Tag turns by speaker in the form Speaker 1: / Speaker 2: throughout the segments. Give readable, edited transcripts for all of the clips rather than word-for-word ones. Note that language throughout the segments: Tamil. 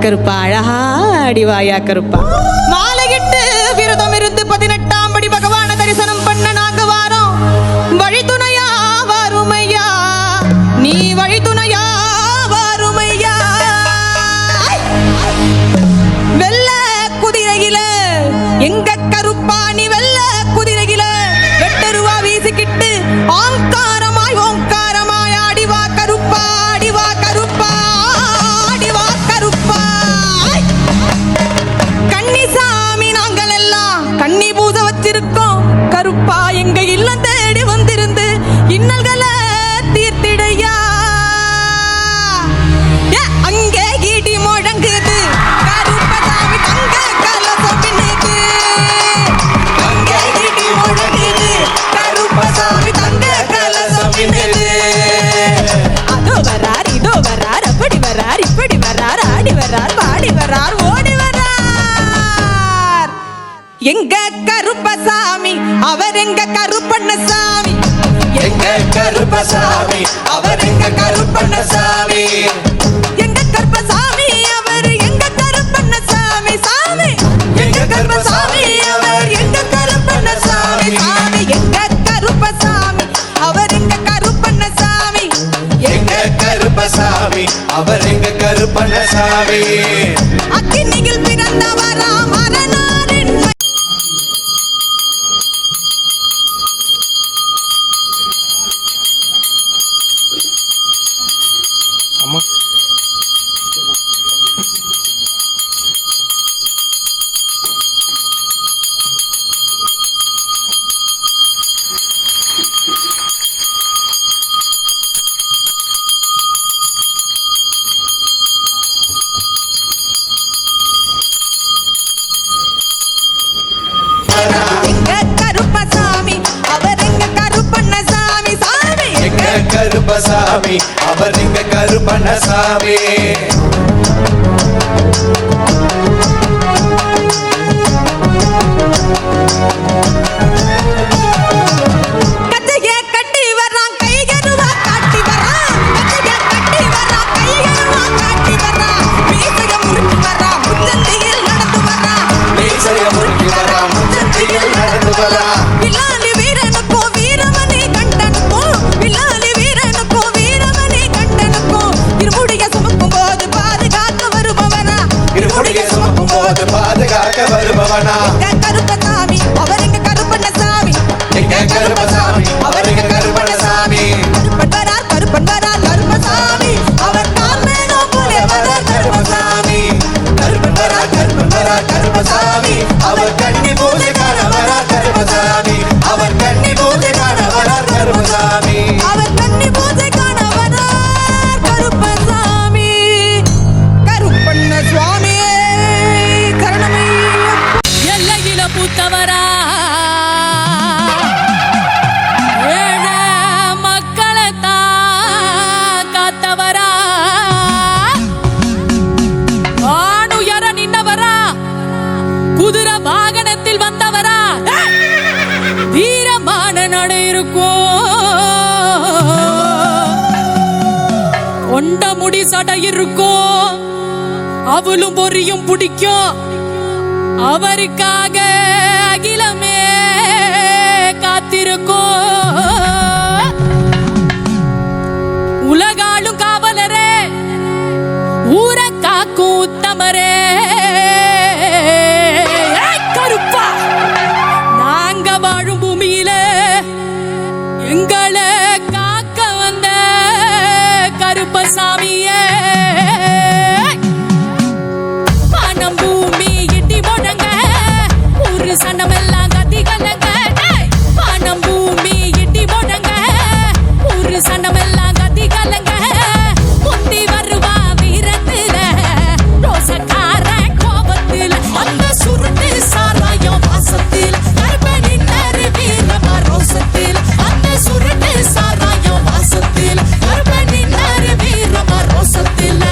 Speaker 1: கருப்பா, அழகா அடிவாயா கருப்பா. மாலையிட்டு விரதம் இருந்து 18ஆம் படி பகவான தரிசனம் பண்ண நாங்க வாரோம். வழித்துணையா வருமையா, நீ வழித்துணையா வருமையா. வெள்ள குதிரையில எங்க கருப்பா, நீ வெள்ள குதிரையில வெட்டருவா வீசிக்கிட்டு ஆங்காரமாய் ஓங்காரமாய் ஆடிவா கருப்பா, ஆடிவா கருப்பா, ஆடிவா கருப்பா. கன்னிசாமி நாங்கள் எல்லாம் கன்னி பூஜை வச்சிருக்கோம் கருப்பா. எங்க இல்லம் தேடி வந்திருந்து இன்னல்களை தீர்த்திடையா. அங்கே இடி முழங்குது கருப்பசாமி தங்க கலசம் பின்னுது. அங்கே இடி முழங்குது கருப்பசாமி தங்க கலசம் பின்னுது. அதோ வரார் இதோ வரார், அப்படி வரார் இப்படி வரார், ஆடி வரார் பாடி வரார் ஓடி வரார். எங்க கருப்பசாமி அவர் எங்க கருப்பண்ணசாமி,
Speaker 2: எங்க கருப்பசாமி அவர் எங்க கருப்பண்ணசாமி.
Speaker 1: எங்க கருப்பசாமி அவர் எங்க கருப்பண்ணசாமி சாமி. எங்க கருப்பசாமி அவர் எங்க கருப்பண்ணசாமி சாமி. எங்க கருப்பசாமி அவர் எங்க கருப்பண்ணசாமி.
Speaker 2: எங்க கருப்பசாமி அவர் எங்க கருப்பண்ணசாமி.
Speaker 1: அக்கினியில் பிறந்தவரா மரணாரின்
Speaker 3: அம்மா
Speaker 1: எங்க கருப்பசாமி அவர் எங்க கருப்பண்ணசாமி சாமி.
Speaker 2: எங்க கருப்பசாமி அவர் எங்க கருப்பண்ணசாமி.
Speaker 1: கச்சைய கட்டி வரான் கைகருவா காட்டி வரான். கச்சைய கட்டி வரான் கைகருவா காட்டி வரான். மீசைய முறுக்கி வரான் முச்சந்தியில் நடந்து வரான்.
Speaker 2: மீசைய முறுக்கி வரான் முச்சந்தியில் நடந்து கருப்பனா
Speaker 1: எங்க கருப்பசாமி அவர் எங்க கருப்பண்ணசாமி
Speaker 2: எங்க கருப்பசாமி அவர் எங்க கருப்பண்ணசாமி
Speaker 1: கருப்பன் வரார் கருப்பசாமி அவர் கார்மேனோ போலே வரார் கருப்பசாமி
Speaker 2: கருப்பன் வரார் கருப்பசாமி அவர் கன்னி பூஜை காண வரார் கருப்பசாமி அவர் கன்னி பூஜை காண வரார் கருப்பசாமி
Speaker 1: அவர் கன்னி பூஜை காண வரார் கருப்பசாமி கருப்பண்ண சுவாமி கரணமே
Speaker 3: எல்லையில பூத்தவரா ஏழ மக்களை காத்தவரா ஆணுயர நின்னவரா குதிரை வாகனத்தில் வந்தவரா வீரமான நடை இருக்கும் கொண்ட முடி சடை இருக்கும் அவளும் பொரியும் பிடிக்கும் அவருக்காக அகிலமே காத்திருக்கும் உலகாளும் காவலரே ஊர காக்கும் உத்தமரே கருப்பா நாங்க வாழும் பூமியில எங்களை காக்க வந்த கருப்பசாமியே வானம் பூமி இடி முழங்க ஒரு சனமெல்லாம் கதிகலங்க வானம் பூமி இடி முழங்க ஒரு சனமெல்லாம் கதிகலங்க முந்தி வருவா வீரத்துல ரோசக்கார கோபத்துல அந்த சுருட்டு சாராயம் வாசத்தில் கருப்பனின் வீரமா ரோசத்தில் அந்த சுருட்டு சாராயம் வாசத்தில் கருப்பனின் வீரமா ரோசத்தில்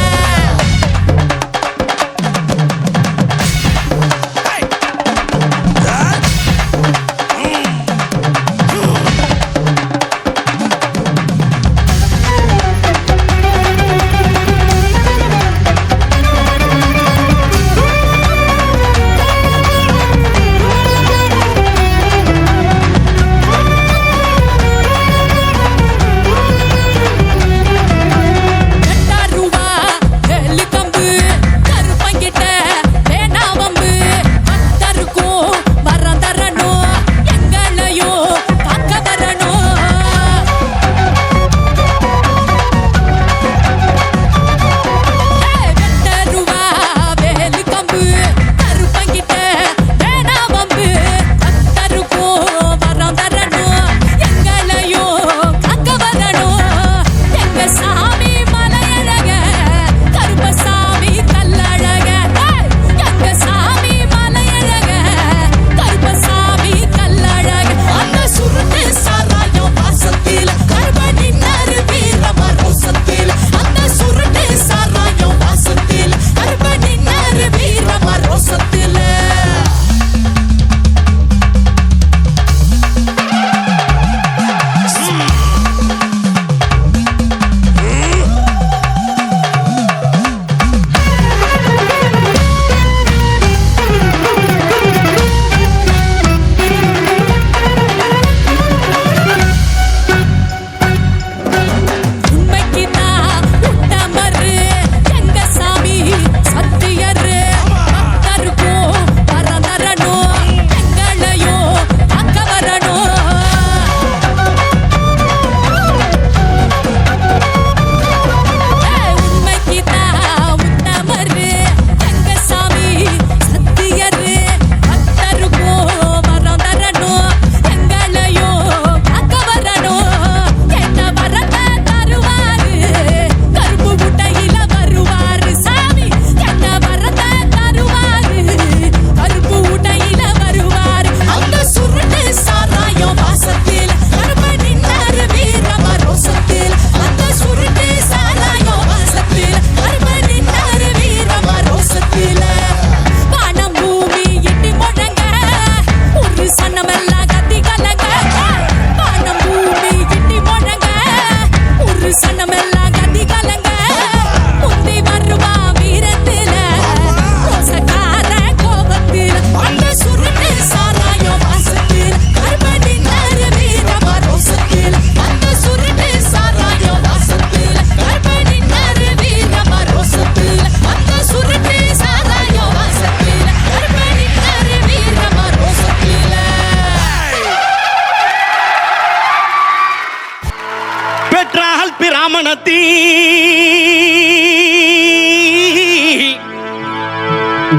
Speaker 4: மணத்தி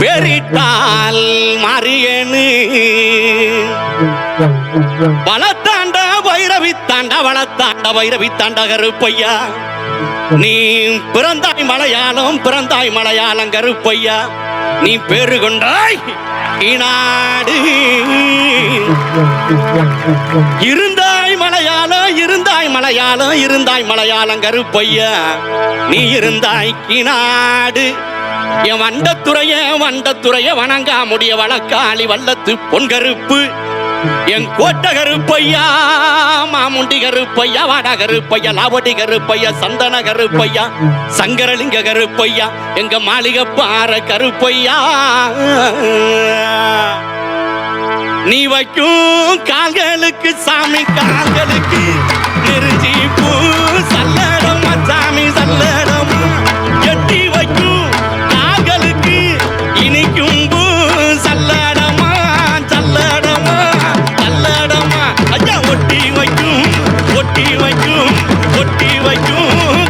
Speaker 4: பெரிட்டால் மாறியனு வளத்தாண்ட வைரவி தாண்டா வளத்தாண்ட வைரவி தாண்டா கருப்பையா நீ பிறந்தாய் மலையாளம் கருப்பையா நீ பேரு கொண்டாய் நாடு இருந்தாய் மலையாளம் கருப்பையா நீ இருந்தாய் நாடு என் வண்டத்துறைய வணங்கா முடிய வழக்காளி வல்லத்து பொன்கருப்பு என் கோட்ட கருப்பையா மாமுண்டி கருப்பையா வாடா கருப்பையா லாவடி கருப்பையா சந்தன கருப்பையா சங்கரலிங்க கருப்பையா எங்க மாளிகை பாற கருப்பையா நீ வைக்கும் கால்களுக்கு சாமி கால்களுக்கு நெருஞ்சி பூ சல்லடம் சாமி சல்லடம் எட்டி வைக்கும் கால்களுக்கு இனிக்கும் பூ சல்லடமா சல்லடமா சல்லடமா ஐயா ஒட்டி வைக்கும்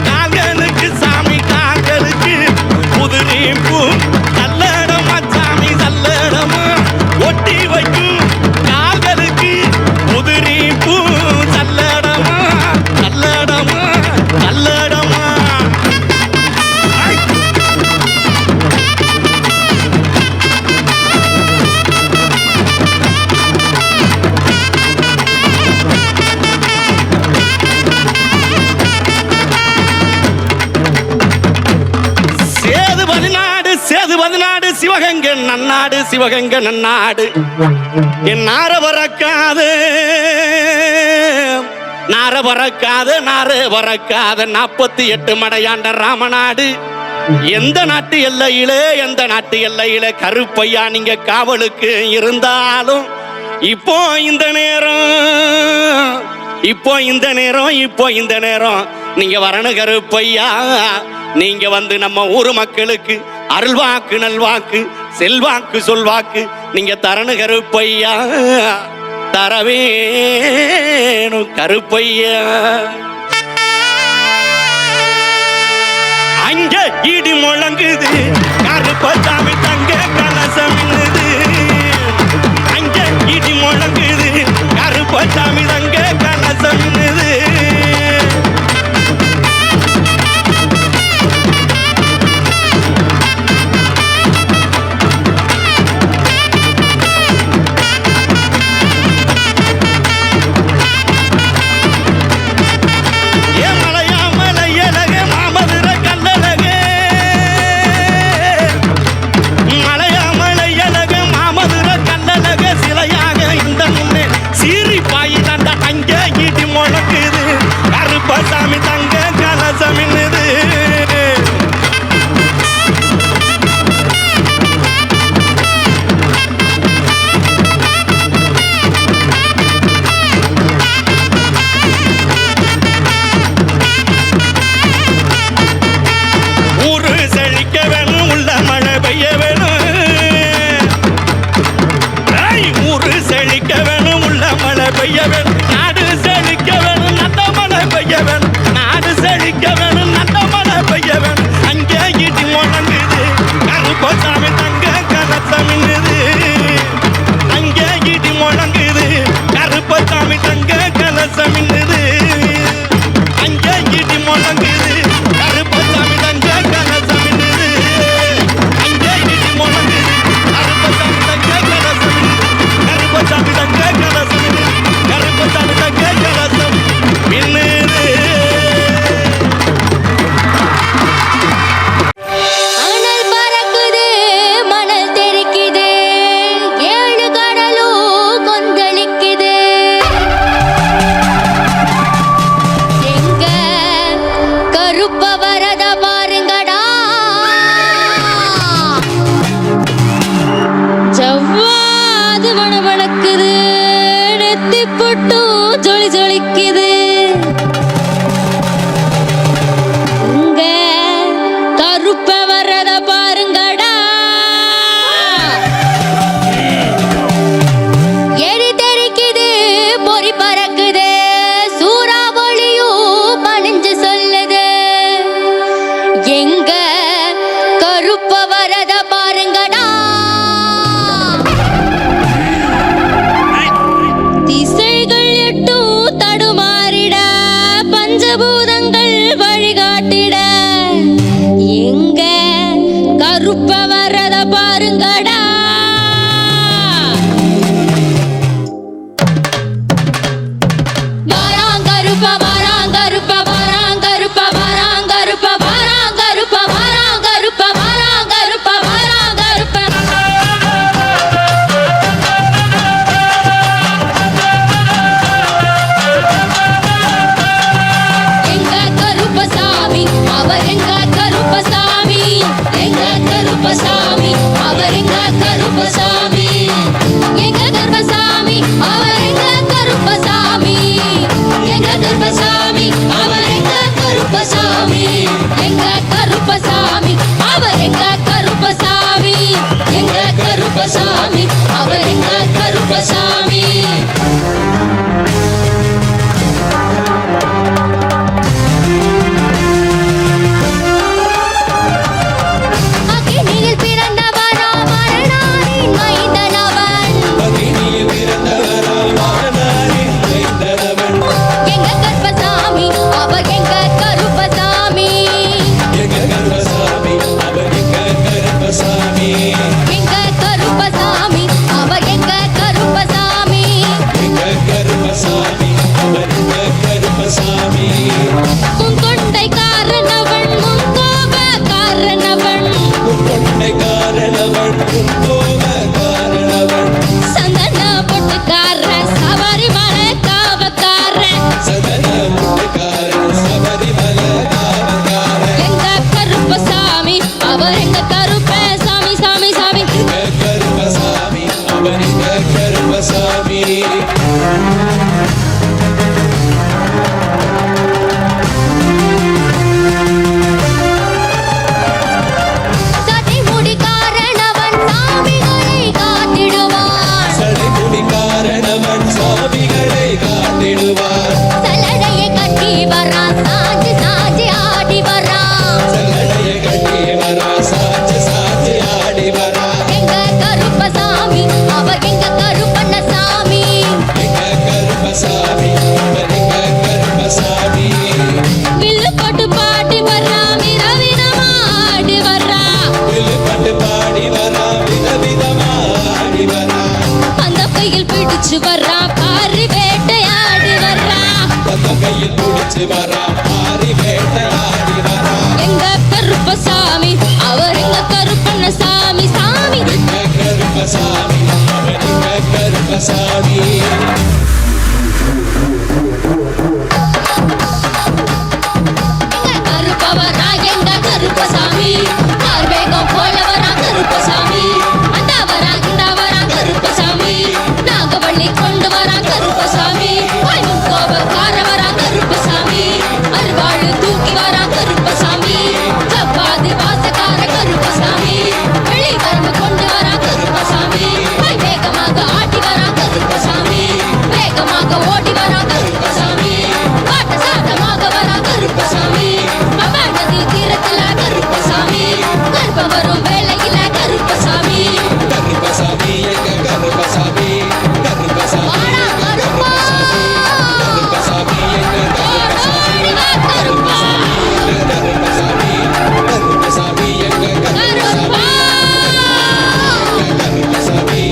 Speaker 4: கால்களுக்கு சாமி கால்களுக்கு புதுநீ பூ சல்லடமா சாமி சல்லடமா ஒட்டி வைக்கும் கால்களுக்கு புதுநீ பூ சல்லடமா சல்லடமா சல்லடமா சேதுபதி நாடு சிவகங்கை நன்னாடு என் நார பறக்காது 48 மடையாண்ட ராமநாடு எந்த நாட்டு எல்லையிலே கருப்பையா நீங்க காவலுக்கு இருந்தாலும் இப்போ இந்த நேரம் நீங்க வரணும் கருப்பையா நீங்க வந்து நம்ம ஊர் மக்களுக்கு அருள்வாக்கு நல்வாக்கு செல்வாக்கு சொல்வாக்கு நீங்க தரணும் கருப்பையா தரவேணும் கருப்பையா அங்க இடி முழங்குது கருப்பசாமி தங்க கலசம் அங்க இடி முழங்குது கருப்பசாமி தங்க கலசம் சாமி தங்க கலசம் ஊரு செழிக்க வேணும் உள்ள மழை பெய்ய வேணும் ஊரு செழிக்க வேணும் உள்ள மழை பெய்ய வேணும் நாடு செழிக்க வேணும் நல்ல மழை பெய்ய வேணும் நாடு செழிக்க வேணும் நல்ல மழை பெய்ய வேணும் அங்கே இடி முழங்குது கருப்பசாமி தங்க கலசம் அங்கே இடி முழங்குது கருப்பசாமி தங்க கலசம் அங்கே இடி முழங்குது கருப்பசாமி தங்க கலசம் அங்கே இடி முழங்குது கருப்பசாமி தங்க கலசம் கருப்பசாமி தங்க கலசம் கருப்பசாமி தங்க கலசம்
Speaker 3: அனல் பறக்குது மணல் தெறிக்குது 7 கடலும் கொந்தளிக்குது எங்க கருப்ப வரத பாருங்கடா ஜவ்வாது மணமணக்குது நெத்தி பொட்டும் ஜொலி ஜொலிக்குது உங்க கருப்ப வரத பாருங்கடா எரி தெரிக்குது பொறி பறக்குது சூறாவளியும் பணிஞ்சு சொல்லுது
Speaker 2: கருப்பசாமி
Speaker 3: சடைமுடி காரணவன் சாமிகளை காத்திடுவான்
Speaker 2: சடைமுடி காரணவன் சாமிகளை காத்திடுவார்
Speaker 3: சலடையை கட்டி வரான் சாஞ்சி சாஞ்சி ஆடி வரான்
Speaker 2: சல்லடைய கட்டி வரா சாட்சி சாட்சி ஆடி வரா
Speaker 3: எங்க கருப்பசாமி அவ எங்க கருப்பண்ணசாமி
Speaker 2: எங்க கருப்பசாமி அவர் எங்க கருப்பசாமி
Speaker 3: வில்லு போட்டு பாட்டி வர்றா விதவிதமா ஆடி வர்றா
Speaker 2: வில்லுப்பட்டு பாடி வரா விதவிதமா ஆடி வரா
Speaker 3: அந்த கையில் பிடிச்சு வர்றா பாரி வேட்டையாடி வர்றா
Speaker 2: அந்த கையில் பிடிச்சு வரா ஆடி வேட்டையாடி வரா
Speaker 3: எங்க கருப்பசாமி அவர் எங்க கருப்பண்ணசாமி சாமி
Speaker 2: எங்க கருப்பசாமி அவர் எங்க கருப்பசாமி
Speaker 3: எங்க கருப்பவரா எங்க கருப்பசாமி கார்வேகம் போலவரா கருப்பசாமி அந்தவரா இந்தவரா கருப்பசாமி நாகவள்ளி கொண்டு வரா கருப்பசாமி வாயும் கோபக்காரவரா கருப்பசாமி அருவாள் தூக்கி வரா கருப்பசாமி ஜப்பாதி வாசக்கார கருப்பசாமி வெளி வரம்பு கொண்டு வரா கருப்பசாமி வாய் வேகமாக ஆட்டி வரா கருப்பசாமி வேகமாக ஓடி வரா கருப்பசாமி காட்டு சாட்டமாக வரா கருப்பசாமி அம்மா நதி தீரத்துல கருப்பசாமி கருப்பம் வரும் வேளையில கருப்பசாமி
Speaker 2: கருப்பசாமி எங்க கருப்பசாமி கருப்பசாமி
Speaker 3: வாடா கருப்பா
Speaker 2: கருப்பசாமி எங்க கருப்பசாமி
Speaker 3: ஓடி வா கருப்பா
Speaker 2: கருப்பசாமி கருப்பசாமி எங்க கருப்பசாமி
Speaker 3: கருப்பா
Speaker 2: கருப்பசாமி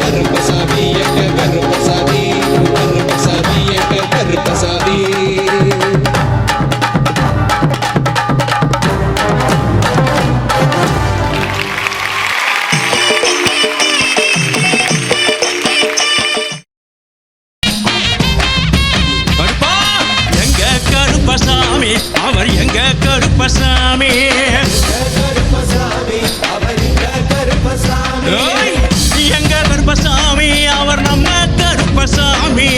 Speaker 2: கருப்பசாமி எங்க கருப்பசாமி கருப்பசாமி எங்க கருப்பசாமி
Speaker 4: கருப்பா எங்க கருப்பசாமி அவர் எங்க கருப்பசாமி
Speaker 2: கருப்பசாமி அவர் எங்க கருப்பசாமி
Speaker 4: ஓய், எங்க கருப்பசாமி அவர் நம்ம கருப்பசாமி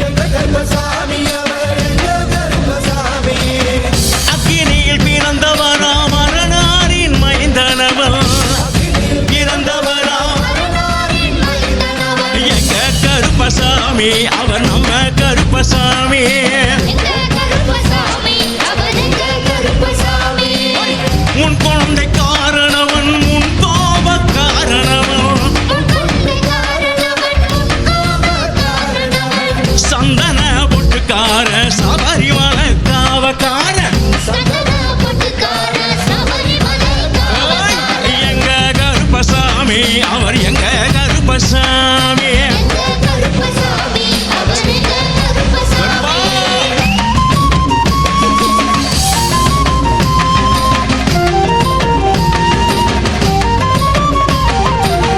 Speaker 2: எங்க கருப்பசாமி அவர் எங்க கருப்பசாமி
Speaker 4: அக்கினியில் பிறந்தவரா மரணாரின் மைந்தனவன் பிறந்தவரா எங்க கருப்பசாமி அவர் நம்ம கருப்பசாமி
Speaker 3: எங்க கருப்பசாமி அவர் எங்க கருப்பசாமி
Speaker 4: உன் குழந்தை காரணவன் உன் கோப காரணவன் சந்தன பொட்டுக்கார சபரிமலை காவக்கார ஓய், எங்க கருப்பசாமி அவர் எங்க கருப்பசாமி கருப்பா.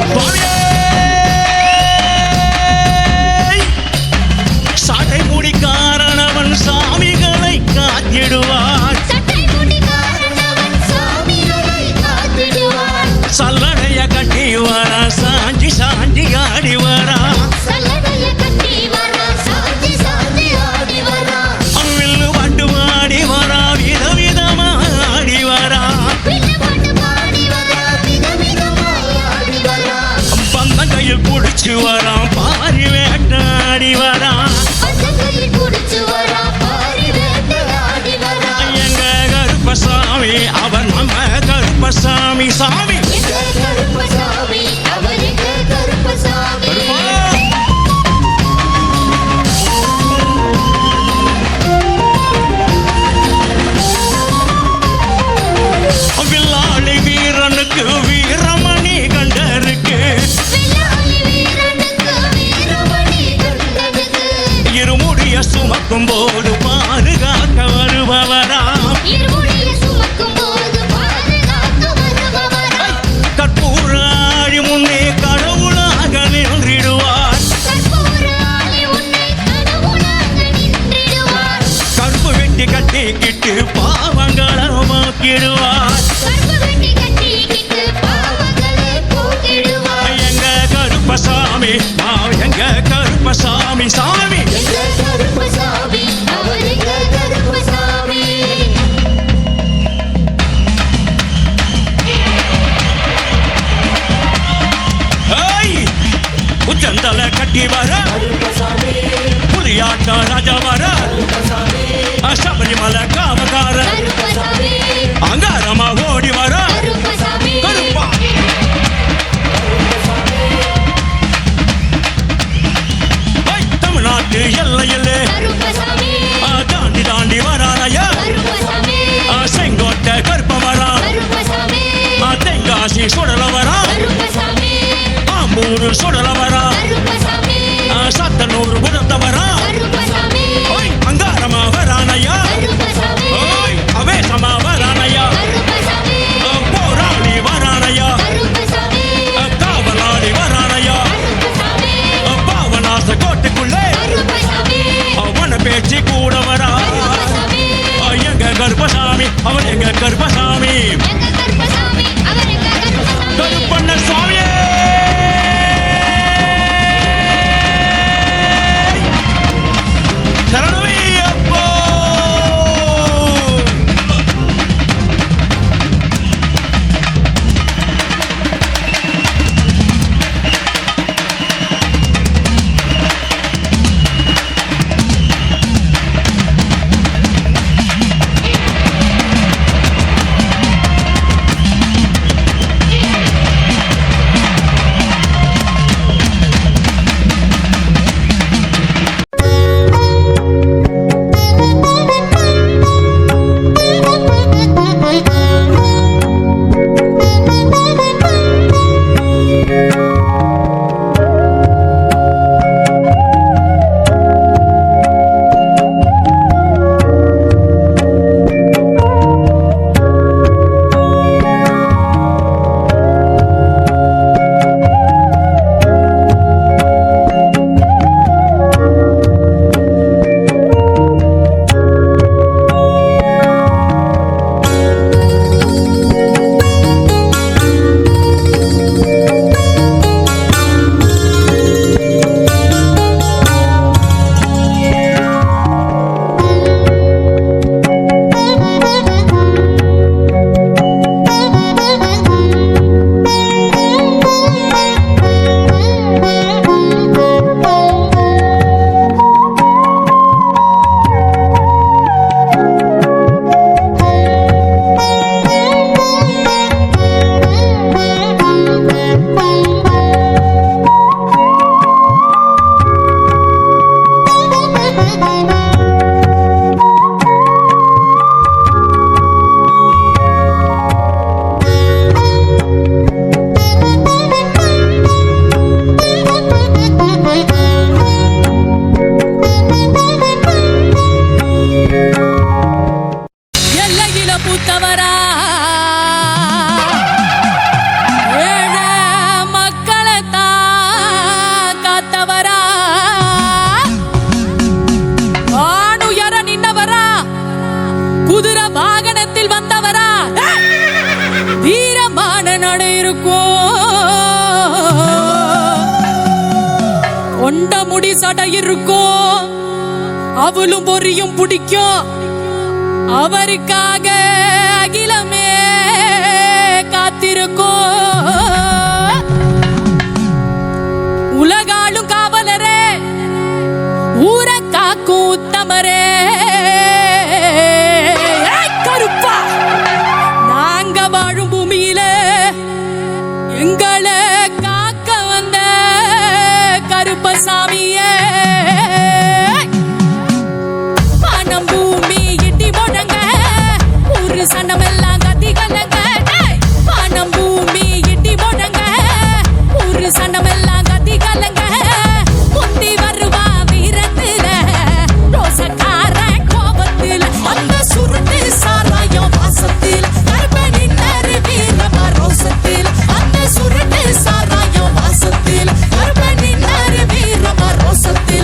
Speaker 4: சுவாமியே! சடைமுடி காரணவன் சாமிகளை காத்திடுவார் சல்லடைய கட்டி வரா சாஞ்சி சாஞ்சி ஆடி வரா வில்லு பட்டு ஆடி வரா விதவிதமா ஆடி வரா பந்தம் கையில் புடிச்சு வரா பாரி வேட்டாடி வரா எங்க கருப்பசாமி அவர் நம்ம கருப்பசாமி சாமி கருப்பா. வில்லாளி வீரனுக்கு வீரமணி கண்டருக்கு இருமுடிய சுமக்கும் போது பாதுகாக்க வருபவரா கற்பூராடி முன்னே கடவுளாக நின்றிடுவார் கருப்பு வெட்டி கட்டிக்கிட்டு பாவங்களை மாக்கிடுவார் எங்க கருப்பசாமி எங்க கருப்பசாமி சாமி
Speaker 3: எங்க கருப்பசாமி அவர் எங்க கருப்பசாமி
Speaker 4: உச்சந்தல கட்டி வர புலியாட்ட ராஜா வர சபரிமலை காவகார அங்காரமா ஓடி வர கருப்பா தமிழ்நாட்டு எல்லையிலே தாண்டி தாண்டி வரானையா செங்கோட்டை கருப்ப வரா தென்காசி சுடல வரா ஆம்பூர் சுடல வரா சத்தனூர் குணத்த வரா அங்காரமா வரானையா அவேசமா வரானையா போராளி வரானையா காவலாளி வரானையா பாவநாச கோட்டைக்குள்ளே அவன பேச்சு கூட வரா எங்க கருப்பசாமி அவன் எங்க கருப்பசாமி கருப்பண்ண சுவாமியே
Speaker 1: முடி சடை இருக்கும், அவளும் பொரியும் பிடிக்கும். அவருக்காக அகிலமே காத்திருக்கும். உலகாளும் காவலரே, ஊர காக்கும் உத்தமரே, கருப்பா நாங்க வாழும் பூமியில எங்களை காக்க வந்த கருப்பசாமியே. வானம் பூமி இடி முழங்க, ஒரு சனமெல்லாம் கத்தி கலங்க. வானம் பூமி இடி முழங்க, ஒரு சனமெல்லாம் கத்தி கலங்க. முந்தி வருவா வீரத்துல, ரோசக்கார கோபத்துல, அந்த சுருட்டு சாராயம் வாசத்துல, கருப்பனின் வீரமா ரோசத்தில், அந்த சுருட்டு சாராயம் வாசத்தில், கருப்பனின் வீரமா ரோசத்தில்.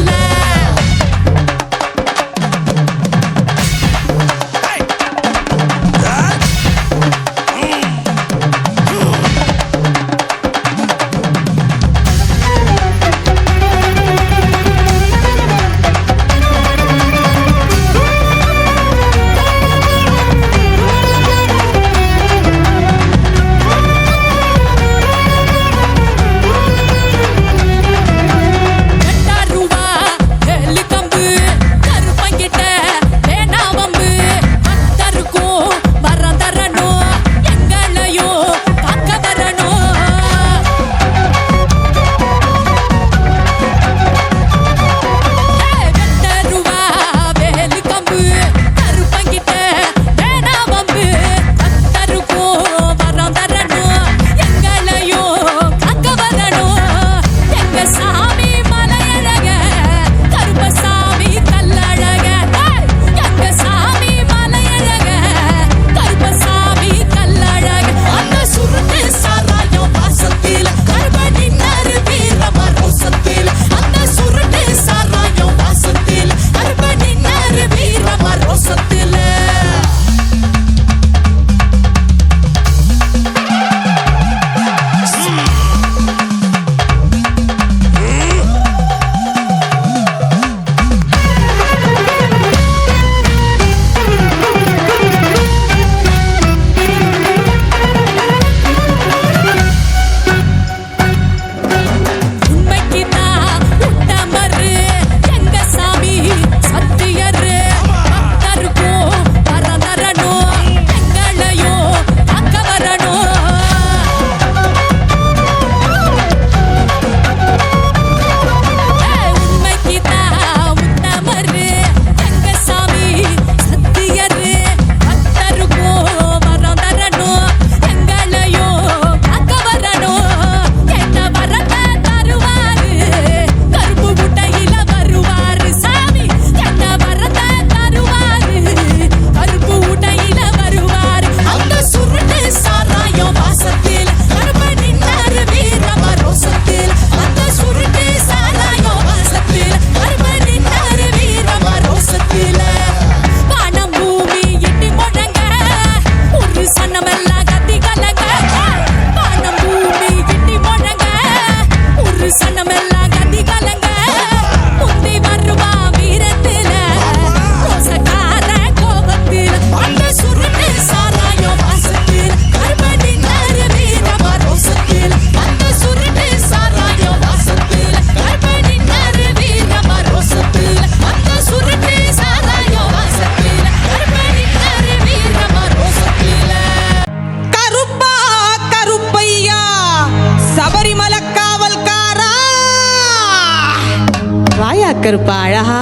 Speaker 5: வாயா கருப்பா, அழகா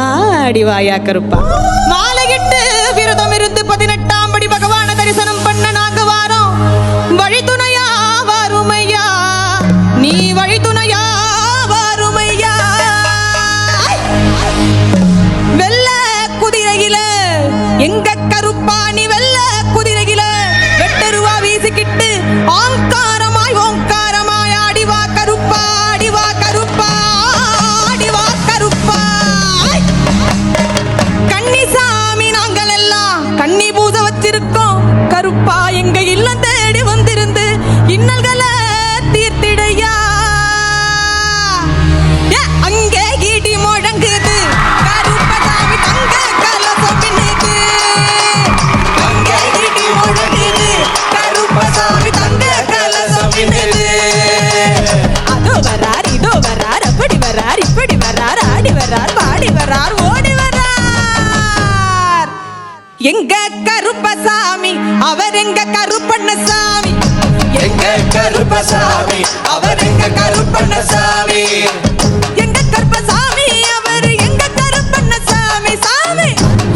Speaker 5: அடி வாயா கருப்பா. மாலையிட்டு விரதம் இருந்து 18ஆம் படி பகவான தரிசனம் பண்ண நாங்க வாரோம். வழித்துணையா வாருமையா, நீ வழித்துணையா வாருமையா. வெள்ள குதிரையில எங்க கருப்பாணி, வெள்ள குதிரையில வெட்டருவா வீசிக்கிட்டு ஆங்காரமாய் ஓங்காரமாய் ஆடிவா கருப்பா, ஆடிவா கருப்பா, ஆடிவா கருப்பா. கன்னிசாமி நாங்கள் எல்லாம் கன்னி பூஜை வச்சிருக்கோம். கருப்பா எங்க இல்லம் தேடி வந்திருந்து இன்னல்களை தீர்த்திடையா. அங்கே ஈடி முழங்குது, கருப்பசாமி தங்க கலசம் பின்னுது. அங்கே ஈடி முழங்குது, கருப்பசாமி தங்க கலசம் பின்னுது. அதோ வரார், இதோ வரார், அப்படி வரார், இப்படி வரார், ஆடி வரார், பாடி வரார், ஓடி வரார். எங்க கருப்பசாமி, அவர் எங்க கருப்பண்ணசாமி.
Speaker 2: எங்க கருப்பசாமி, அவர் எங்க கருப்பண்ணசாமி.
Speaker 5: எங்க கருப்பசாமி, அவர் எங்க கருப்பண்ணசாமி சாமி.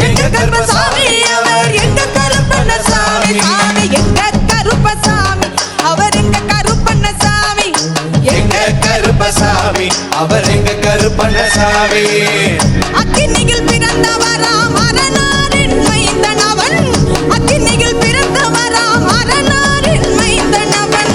Speaker 2: எங்க கருப்பசாமி, அவர் எங்க கருப்பண்ணசாமி.
Speaker 5: சாமி எங்க கருப்பசாமி, அவர் எங்க கருப்பண்ணசாமி.
Speaker 2: எங்க கருப்பசாமி, அவர் எங்க கருப்பண்ணசாமி.
Speaker 5: அக்கினியில் பிறந்தவராம் அரணாரின் மைந்தன் அவன். அக்கினியில் பிறந்தவராம் அரணாரின் மைந்தன் அவன்.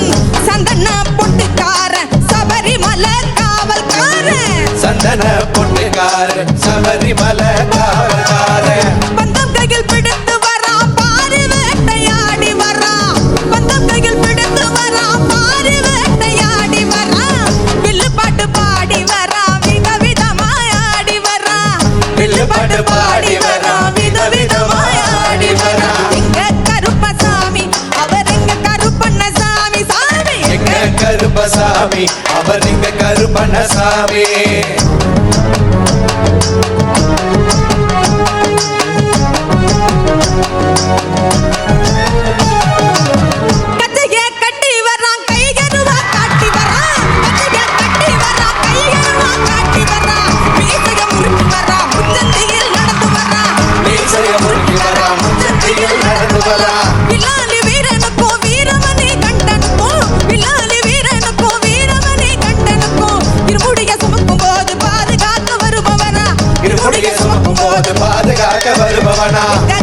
Speaker 5: சந்தன பொட்டுக்காரன், சபரிமலை காவல்காரன்.
Speaker 2: சந்தன பொட்டுக்காரன், சபரிமலை காவல்காரன்.
Speaker 5: பந்தம் கையில் பிடித்து வரான், பாரி வேட்டையாடி வரான். பந்தம் கையில் பிடித்து வரான், பாரி வேட்டையாடி வரான். வில்லு பாட்டு பாடி வரான், விதவிதமாய் ஆடி வரான்.
Speaker 2: வில்லு பாட்டு பாடி வரான், விதவிதமாய் ஆடி வரான்.
Speaker 5: எங்க கருப்பசாமி, அவர் எங்க கருப்பண்ணசாமி சாமி.
Speaker 2: எங்க கருப்பசாமி, அவர் எங்க கருப்பண்ணசாமி.
Speaker 5: கச்சைய கட்டி வரான், கைகருவா காட்டி வரான். கச்சைய கட்டி வரான், கைகருவா காட்டி வரான். மீசைய முறுக்கி வரான், முச்சந்தியில் நடந்து வரான்.
Speaker 2: மீசைய முறுக்கி வரான், முச்சந்தியில் நடந்து வரான்.
Speaker 5: வில்லாலி வீரனுக்கும் வீரமணி கண்டனுக்கும், வில்லாலி வீரனுக்கும் வீரமணி கண்டனுக்கும். இருமுடிய சுமக்கும் போது பாதுகாக்க வருபவனா,
Speaker 2: இருமுடியை சுமக்கும் போது பாதுகாக்க வருபவனா.
Speaker 5: எங்க